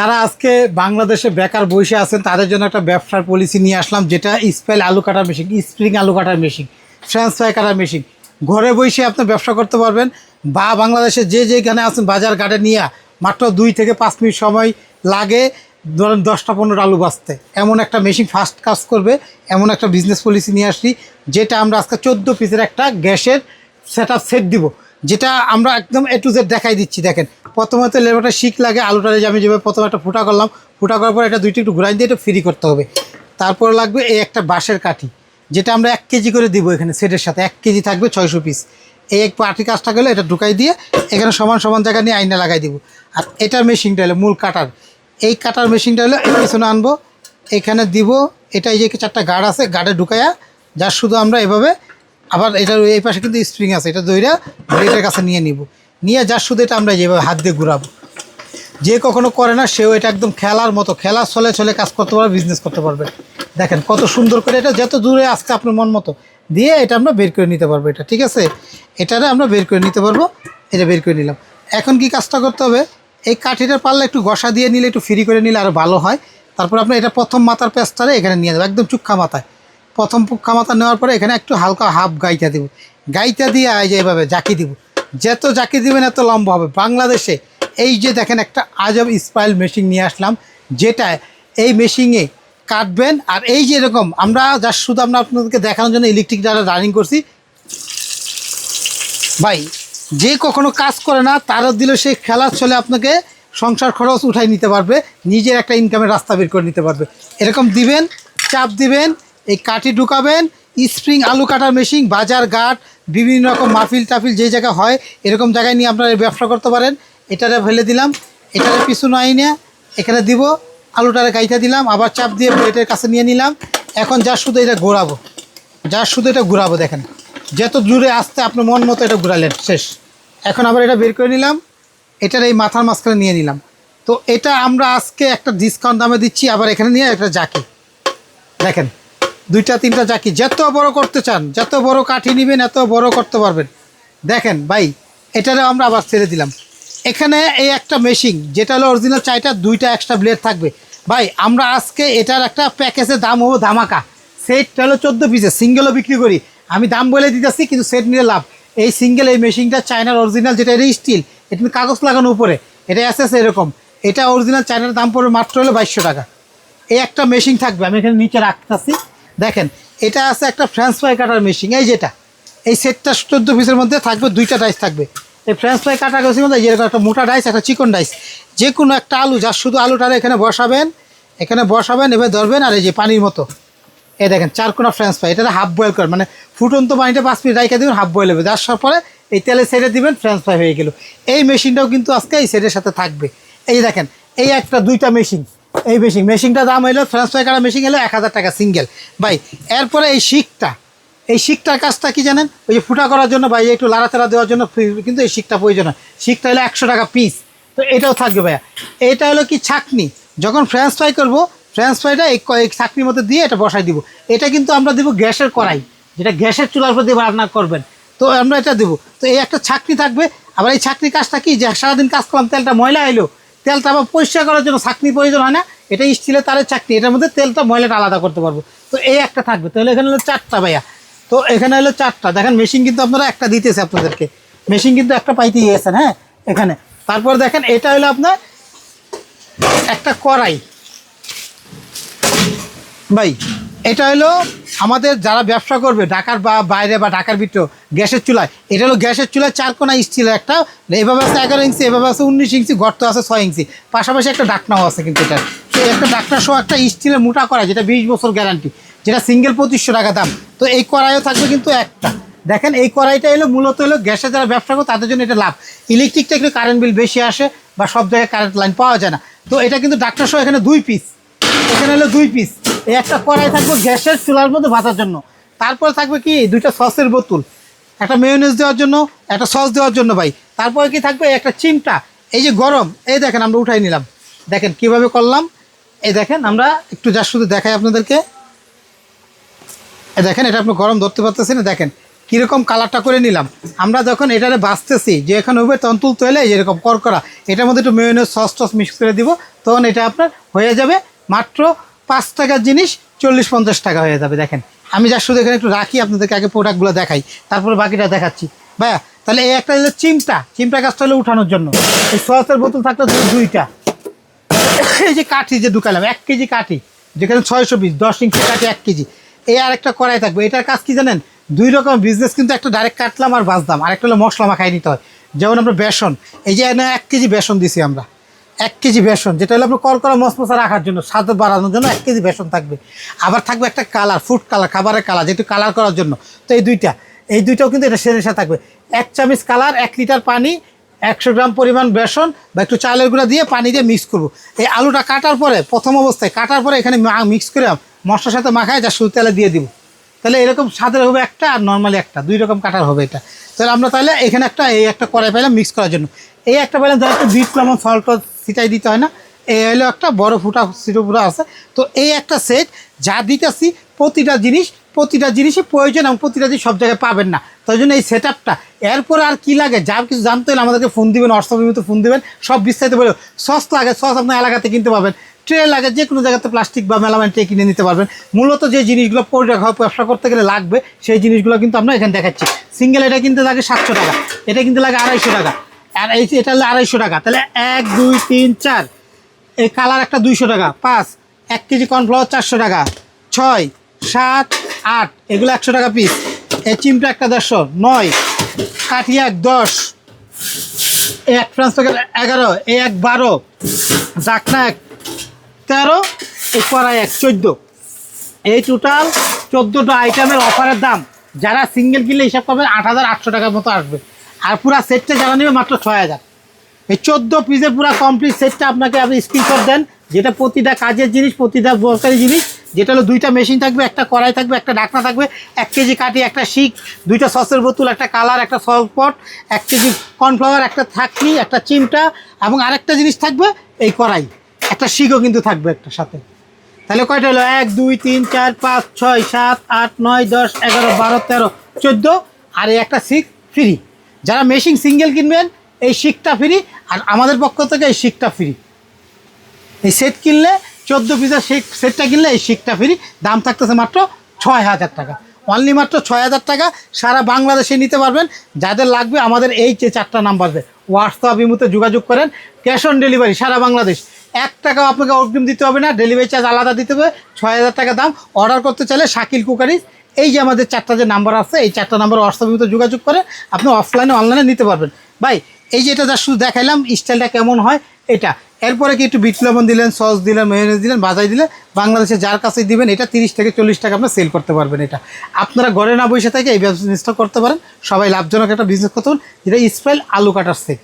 তারা আজকে বাংলাদেশে বেকার বসে আছেন তাদের জন্য একটা ব্যবসার পলিসি নিয়ে আসলাম, যেটা স্পেল আলু কাটার মেশিন, স্প্রিং আলু কাটার মেশিন, ফ্রেঞ্চ ফ্রাই কাটার মেশিন। ঘরে বসে আপনি ব্যবসা করতে পারবেন, বা বাংলাদেশে যে যেখানে আছেন বাজার ঘাটে নিয়ে মাত্র 2 থেকে 5 মিনিট সময় লাগে ধরেন 10টা-15টা আলু বাঁচতে। এমন একটা মেশিন ফাস্ট কাজ করবে, এমন একটা বিজনেস পলিসি নিয়ে আসছি, যেটা আমরা আজকে 14 পিসের একটা গ্যাসের সেট দিব, যেটা আমরা একদম A to Z দেখাই দিচ্ছি। দেখেন, প্রথমত লেবারটা শিক লাগে, আলুটা আমি যেভাবে প্রথমে একটা ফুটা করলাম, ফুটা করার পর এটা দুইটা একটু ঘুরাই দিয়ে এটা ফ্রি করতে হবে। তারপর লাগবে এই একটা বাঁশের কাঠি, যেটা আমরা 1 কেজি করে দিব। এখানে সেটের সাথে 1 কেজি থাকবে 600 পিস। এই এক পাটি কাজটা গেলে এটা ঢুকাই দিয়ে এখানে সমান সমান জায়গা নিয়ে আইনা লাগাই দিব। আর এটার মেশিনটা হলো মূল কাটার, এই কাটার মেশিনটা হলো এর পিছনে আনবো, এখানে দিব। এটা এই যে 4টা গার্ড আছে, গার্ডে ঢুকাইয়া যার শুধু আমরা এভাবে, আবার এটার এই পাশে কিন্তু স্প্রিং আছে, এটা দইরা ব্লেডের কাছে নিয়ে নিব, নিয়ে যার শুধু এটা আমরা যেভাবে হাত দিয়ে ঘুরাবো। যে কখনো করে না সেও এটা একদম খেলার মতো, খেলার ছলে ছলে কাজ করতে পারবে, বিজনেস করতে পারবে। দেখেন কত সুন্দর করে, এটা যত দূরে আসছে আপনার মন মতো দিয়ে এটা আমরা বের করে নিতে পারবো। এটা ঠিক আছে, এটারে আমরা বের করে নিতে পারবো। এটা বের করে নিলাম। এখন কি কাজটা করতে হবে, এই কাঠিটা পারলে একটু ঘষা দিয়ে নিলে, একটু ফ্রি করে নিলে আরও ভালো হয়। তারপর আপনি এটা প্রথম মাথার পেঁচটারে এখানে নিয়ে যাবো, একদম চুক্ষা মাথায়। প্রথম পুক্ষা মাথা নেওয়ার পরে এখানে একটু হালকা হাফ গাইটা দিব, গাইটা দিয়ে এই যে এভাবে জাকি দিব। যত জাকি দিবেন এত লম্বা হবে। বাংলাদেশে এই যে দেখেন একটা আজব স্পাইল মেশিন নিয়ে আসলাম, যেটা এই মেশিনে কাটবেন। আর এই যে এরকম আমরা যা শুধু আমরা আপনাদেরকে দেখানোর জন্য ইলেকট্রিক দ্বারা রানিং করছি ভাই। যে কখনো কাজ করে না তারও দিলে সেই খেলার ছলে আপনাকে সংসার খরচ উঠাই নিতে পারবে, নিজের একটা ইনকামের রাস্তা বের করে নিতে পারবে। এরকম দিবেন, চাপ দিবেন, এই কাঠি ঢুকাবেন। স্প্রিং আলু কাটার মেশিন, বাজার ঘাট, বিভিন্ন রকম মাহফিল টাফিল যে জায়গা হয় এরকম জায়গায় নিয়ে আপনারা ব্যবসা করতে পারেন। এটারে ফেলে দিলাম, এটারে পিছু আইনে এখানে দিব, আলুটারে গাইটা দিলাম, আবার চাপ দিয়ে প্লেটের কাছে নিয়ে নিলাম। এখন যা শুধু এটা ঘোরাবো, যা শুধু এটা ঘুরাবো। দেখেন যত জুড়ে আসতে আপনার মন মতো এটা ঘুরালেন, শেষ। এখন আবার এটা বের করে নিলাম, এটার এই মাথার মাঝখানে নিয়ে নিলাম। তো এটা আমরা আজকে একটা ডিসকাউন্ট দামে দিচ্ছি। আবার এখানে নিয়ে একটা জাকি, দেখেন 2-3টা জাকি, যত বড় করতে চান, যত বড় কাঠি নেবেন এত বড় করতে পারবেন। দেখেন ভাই, এটারে আমরা আবার ছেড়ে দিলাম। এখানে এই একটা মেশিন, যেটা হলো অরিজিনাল 2টা এক্সট্রা ব্লেড থাকবে। ভাই আমরা আজকে এটার একটা প্যাকেজের দাম হবো ধামাকা। সেটটা হলো 14 পিসের, সিঙ্গেলও বিক্রি করি, আমি দাম বলে দিতেছি, কিন্তু সেট নিলে লাভ। এই সিঙ্গেল এই মেশিনটা চায়নার অরিজিনাল, যেটা এটা স্টিল, এটা কাগজ লাগানো উপরে, এটা আছে এরকম। এটা অরিজিনাল চায়নার দাম পড়বে মাত্র হলো 2200 টাকা। এই একটা মেশিন থাকবে, আমি এখানে নিচে রাখতেছি। দেখেন এটা আছে একটা ফ্রেঞ্চ ফ্রাই কাটার মেশিন, এই যেটা এই সেটটা 14 পিসের মধ্যে থাকবে। 2টা ডাইস থাকবে। এই ফ্রেঞ্চ ফ্রাই কাটার মেশিনের মধ্যে যেরকম একটা মোটা ডাইস, একটা চিকন ডাইস, যে কোনো একটা আলু, যার শুধু আলুটারে এখানে বসাবেন, এবার ধরবেন, আর এই যে পানির মতো এই দেখেন 4 কোনা ফ্রেঞ্চ ফ্রাই, এটা হাফ বয়েল করেন, মানে ফুটন্ত পানিটা 5 মিনিট রাইখে দেবেন, হাফ বয়েল হবে, যার পরে এই তেলে ছেড়ে দিবেন, ফ্রেঞ্চ ফ্রাই হয়ে গেল। এই মেশিনটাও কিন্তু আজকে এই সেটের সাথে থাকবে। এই দেখেন এই একটা 2টা মেশিন, এই মেশিনটার দাম হলো, ফ্রেঞ্চ ফ্রাই কাটা মেশিন হলো 1000 টাকা সিঙ্গেল ভাই। এরপরে এই শিকটার কাজটা কি জানেন, ওই যে ফুটা করার জন্য ভাই একটু লাড়াচাড়া দেওয়ার জন্য কিন্তু এই শিকটা প্রয়োজন হয়। শিকটা হলো 100 টাকা পিস, তো এটাও থাকবে ভাইয়া। এটা হলো কি ছাঁকনি, যখন ফ্রেঞ্চ ফ্রাই করবো, ফ্রেঞ্চ ফ্রাইটা এই ছাঁকনির মধ্যে দিয়ে এটা বসাই দিব। এটা কিন্তু আমরা দেবো গ্যাসের কড়াই, যেটা গ্যাসের চুলার উপর দিয়ে রান্না করবেন, তো আমরা এটা দেবো। তো এই একটা ছাঁকনি থাকবে। আবার এই ছাঁকনির কাজটা কি, যে সারাদিন কাজ করলাম, তেলটা ময়লা এলো, তেলটা আবার পরিষ্কার করার জন্য ছাঁকনি প্রয়োজন হয় না। এটা স্টিলের তারের ছাঁকনি, এটার মধ্যে তেলটা ময়লাটা আলাদা করতে পারবো। তো এই একটা থাকবে। তাহলে এখানে হলো 4টা ভাইয়া। তো এখানে হলো 4টা। দেখেন মেশিন কিন্তু আপনারা একটা দিতেছে আপনাদেরকে, মেশিন কিন্তু একটা পাইতে গিয়েছেন। হ্যাঁ এখানে তারপর দেখেন এটা হলো আপনার একটা কড়াই ভাই। এটা হলো আমাদের যারা ব্যবসা করবে ঢাকার বা বাইরে বা ঢাকার ভিতরে গ্যাসের চুলায়, এটা হলো গ্যাসের চুলায় 4 কোনা স্টিলের একটা, এভাবে আছে 11 ইঞ্চি, এভাবে আছে 19 ইঞ্চি, গর্ত আছে 6 ইঞ্চি, পাশাপাশি একটা ডাকনাও আছে। কিন্তু এটা সেই একটা ডাকনা সহ একটা স্টিলের মোটা কড়াই, যেটা 20 বছর গ্যারান্টি, যেটা সিঙ্গেল 2500 টাকা দাম। তো এই কড়াইও থাকবে কিন্তু একটা। দেখেন এই কড়াইটা এলো মূলত হলো গ্যাসে যারা ব্যবসা করে তাদের জন্য এটা লাভ। ইলেকট্রিকটা একটু কারেন্ট বিল বেশি আসে, বা সব জায়গায় কারেন্ট লাইন পাওয়া যায় না। তো এটা কিন্তু ডাকনা সহ এখানে 2 পিস, এখানে হলো 2 পিস। এই একটা কড়াই থাকবে গ্যাসের চুলার মধ্যে ভাজার জন্য। তারপরে থাকবে কি 2টা সসের বোতল, একটা মেয়োনেজ দেওয়ার জন্য, একটা সস দেওয়ার জন্য ভাই। তারপরে কি থাকবে একটা চিমটা, এই যে গরম, এই দেখেন আমরা উঠাই নিলাম। দেখেন কিভাবে করলাম, এই দেখেন আমরা একটু যা শুধু দেখাই আপনাদেরকে। এই দেখেন এটা আপনি গরম ধরতে পারতেছেন। দেখেন কীরকম কালারটা করে নিলাম। আমরা যখন এটারে বাছতেছি যে এখন হবে তখন তুলতে হলে এরকম করকরা, এটার মধ্যে একটু মেয়োনিজ সস টস মিক্স করে দিব, তখন এটা আপনার হয়ে যাবে মাত্র 5 টাকার জিনিস 40-50 টাকা হয়ে যাবে। দেখেন আমি যা শুধু এখানে একটু রাখি, আপনাদেরকে আগে প্রোডাক্টগুলো দেখাই, তারপরে বাকিটা দেখাচ্ছি। ভাইয়া তাহলে এই একটা হলো চিমটা গাছটা হলো উঠানোর জন্য। এই সসের বোতল থাকতো 2টা। এই যে কাঠি যে ঢুকালাম 1 কেজি কাঠি, যেখানে 600 পিস 10 ইঞ্চি কাঠি 1 কেজি। এই আরেকটা কড়াই থাকবে। এটার কাজ কি জানেন? 2 রকম বিজনেস, কিন্তু একটা ডাইরেক্ট কাটলাম আর ভাজলাম, আর একটা হলো মশলা মাখাই নিতে হয়। যেমন আমরা বেসন, এই যে 1 কেজি বেসন দিছি আমরা, 1 কেজি বেসন, যেটা হলো আপনার কড়কড়া মশমশা রাখার জন্য, স্বাদ বাড়ানোর জন্য 1 কেজি বেসন থাকবে। আবার থাকবে একটা কালার, ফুড কালার, খাবারের কালার, যেহেতু কালার করার জন্য। তো এই দুইটাও কিন্তু এটা সেরে থাকবে। 1 চামচ কালার, 1 লিটার পানি, 100 গ্রাম পরিমাণ বেসন বা একটু চালের গুঁড়া দিয়ে পানি দিয়ে মিক্স করবো। এই আলুটা কাটার পরে, প্রথম অবস্থায় কাটার পরে এখানে মিক্স করে মশলার সাথে মাখায় যা শুধু তেলে দিয়ে দিব। তাহলে এরকম স্বাদের হবে একটা, আর নর্মালি একটা, 2 রকম কাটার হবে এটা। তাহলে আমরা তাহলে এখানে একটা কড়াই পাইলাম মিক্স করার জন্য। এই একটা পাইলাম যারা একটু বিট লবণ সল্ট ছিটাই দিতে হয় না, এই হলো একটা বড় সিটো আছে। তো এই একটা সেট যা দিতেছি, প্রতিটা জিনিসই প্রয়োজন, এবং প্রতিটা জিনিস সব জায়গায় পাবেন না। তাই জন্য এই সেট আপটা, এরপরে আর কি লাগে যার কিছু জানতে হলে আমাদেরকে ফোন দিবেন, হোয়াটসঅ্যাপে ফোন দিবেন, সব বিস্তারিত বলে। সস লাগে, সস আপনার এলাকাতে কিনতে পাবেন। ট্রে লাগে, যে কোনো জায়গাতে প্লাস্টিক বা মেলামাইন ট্রে কিনে নিতে পারবেন। মূলত যে জিনিসগুলো প্রোডাক্ট হয় ব্যবসা করতে গেলে লাগবে, সেই জিনিসগুলো কিন্তু আমরা এখানে দেখাচ্ছি। সিঙ্গেল এটা কিনতে লাগে 700 টাকা, এটা কিনতে লাগে 250 টাকা, আর এটা হলে 250 টাকা। তাহলে 1 2 3 4, এই কালার একটা 200 টাকা, 5 1 কেজি কর্নফ্লাওয়ার 400 টাকা, 6 7 8 এগুলো 100 টাকা পিস। এই চিমটা একটা 150, 9 কাঠি 1 10, এই 1 ফ্রান্স প্যাকেট 11, এই 1 12, ডাকনা 1 13, এই কড়াই 1 14। এই টোটাল 14টা আইটেমের অফারের দাম যারা সিঙ্গেল কিনলে হিসাব করবেন 8800 টাকার মতো আসবে। আর পুরা সেটটা যারা নেবে মাত্র 6000। এই 14 পিসের পুরো কমপ্লিট সেটটা আপনাকে আপনি স্ক্রিনশট দেন, যেটা প্রতিটা কাজের জিনিস, প্রতিটা দরকারি জিনিস, যেটা হলো 2টা মেশিন থাকবে, একটা কড়াই থাকবে, একটা ঢাকনা থাকবে, 1 কেজি কাঠি, একটা শিক, 2টা সসের বোতল, একটা কালার, একটা সস পট, 1 কেজি কর্নফ্লাওয়ার, একটা থাকনি, একটা চিমটা, এবং আরেকটা জিনিস থাকবে এই কড়াই, একটা শিকও কিন্তু থাকবে একটা সাথে। তাহলে কয়টা হলো? 1 2 3 4 5 6 7 8 9 10 11 12 13 14, আর এই একটা শিক ফ্রি। যারা মেশিন সিঙ্গেল কিনবেন এই শিকটা ফ্রি, আর আমাদের পক্ষ থেকে এই শিকটা ফ্রি। এই সেট কিনলে 14 পিসের সেটটা কিনলে এই শিকটা ফ্রি। দাম থাকতেছে মাত্র 6000 টাকা, অনলি মাত্র 6000 টাকা। সারা বাংলাদেশে নিতে পারবেন। যাদের লাগবে আমাদের এই যে 4টা নাম্বার দেয়, হোয়াটসঅ্যাপ ইমোতে যোগাযোগ করেন। ক্যাশ অন ডেলিভারি সারা বাংলাদেশ, 1 টাকাও আপনাকে অগ্রিম দিতে হবে না, ডেলিভারি চার্জ আলাদা দিতে হবে। 6000 টাকা দাম। অর্ডার করতে চাইলে শাকিল কুকারিজ, এই যে আমাদের 4টা যে নাম্বার আছে, এই 4টা নাম্বার হোয়াটসঅ্যাপ ইমোতে যোগাযোগ করে আপনি অফলাইনে অনলাইনে নিতে পারবেন। ভাই এই যে এটা যা শুধু দেখাইলাম স্টাইলটা কেমন হয় এটা, এরপরে কি একটু বিট লবণ দিলেন, সস দিলেন, মেয়োনিজ দিলেন, বাজাই দিলেন, বাংলাদেশে যার কাছেই দিবেন এটা 30 থেকে 40 টাকা আপনার সেল করতে পারবেন। এটা আপনারা ঘরে না বসে থেকে এই বিজনেসটা করতে পারেন। সবাই লাভজনক একটা বিজনেস করতে পারেন, যেটা স্পাইল আলু কাটার সেট।